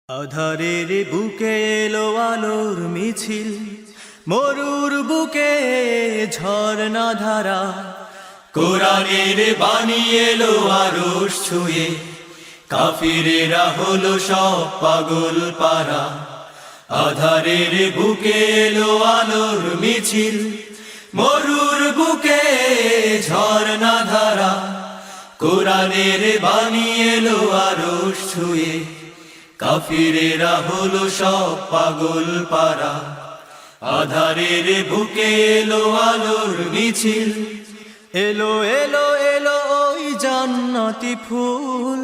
আধারের বুকে এলো আলোর মিছিল, মরুর বুকে ঝর্ণা ধারা। কোরআনের বাণী এলো আরশ ছুঁয়ে, কাফিরেরা হলো সব পাগল পারা। আধারের বুকে এলো আলোর মিছিল, মরুর বুকে ঝর্ণা ধারা। কোরআনের বাণী এলো আরশ ছুঁয়ে, কাফিরেরা হলো সব পাগল পারা। আধারের বুকে এলো আলোর মিছিল, এলো এলো এলো ওই জান্নাতি ফুল,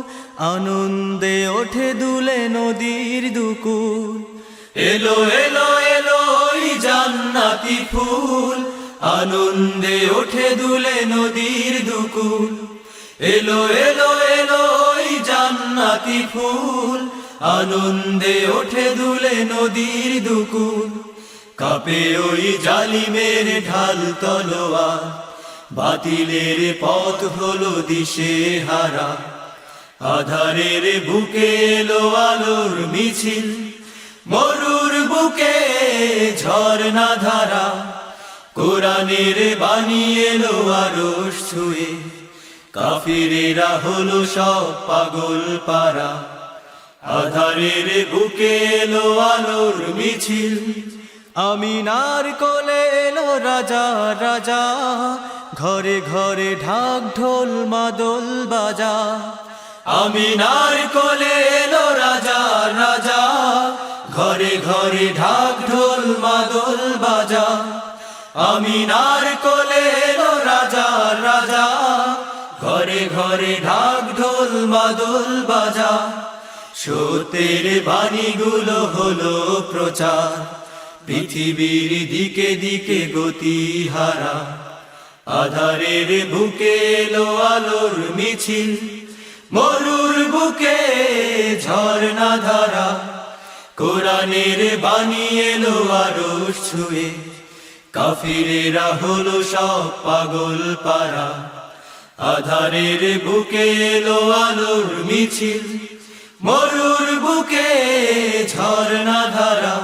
আনন্দে ওঠে দুলে নদীর দুকুল। এলো এলো এলো ওই জান্নাতি ফুল, আনন্দে ওঠে দুলে নদীর দুকুল। এলো এলো এলো ওই জান্নাতি ফুল, আনন্দে ওঠে দুলে নদীর দুকুল। কাঁপে ওই জালিমের ঢাল তলোয়ার, বাতিলের পথ হলো দিশে হারা। আধারের বুকে এলো আলোর মিছিল, মরুর বুকে ঝর্ণা ধারা। কোরআনের বাণী এলো আরশ ছুঁয়ে, কাফিরেরা হলো সব পাগল পারা। আধারের বুকে এলো আলোর মিছিল, আমিনার কোলে এলো রাজা রাজা। ঘরে ঘরে ঢাক ঢোল মাদল বাজা। আমিনার কোলে এলো রাজা রাজা, ঘরে ঘরে ঢাক ঢোল মাদল বাজা। আমিনার কোলে এলো রাজা রাজা, ঘরে ঘরে ঢাক ঢোল মাদল বাজা। সত্যের বাণীগুলো হলো প্রচার, পৃথিবীর দিকে দিকে গতি হারা। আধারের বুকে এলো আলোর মিছিল, মরুর বুকে ঝর্ণা ধারা। কোরআনের বাণী এলো আরশ ছুঁয়ে, কাফিরেরা হলো সব পাগল পারা। আধারের বুকে এলো আলোর মিছিল, মরুর বুকে ঝর্ণা ধারা।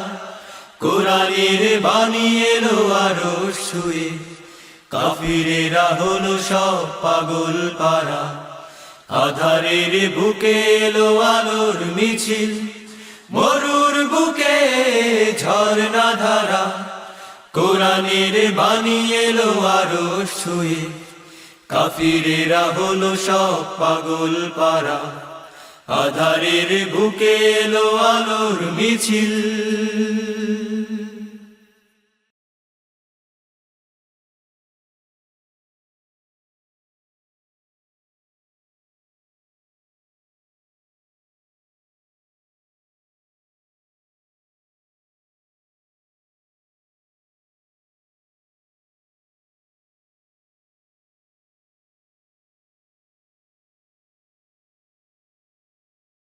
কোরআনের বাণী এলো আরশ ছুঁয়ে, কাফিরেরা হলো সব পাগল পারা। আধারের বুকে এলো আলোর মিছিল, মরুর বুকে ঝর্ণা ধারা। কোরআনের বাণী এলো আরশ ছুঁয়ে, কাফিরেরা হলো সব পাগল পারা। আধারের বুকে এলো আলোর মিছিল।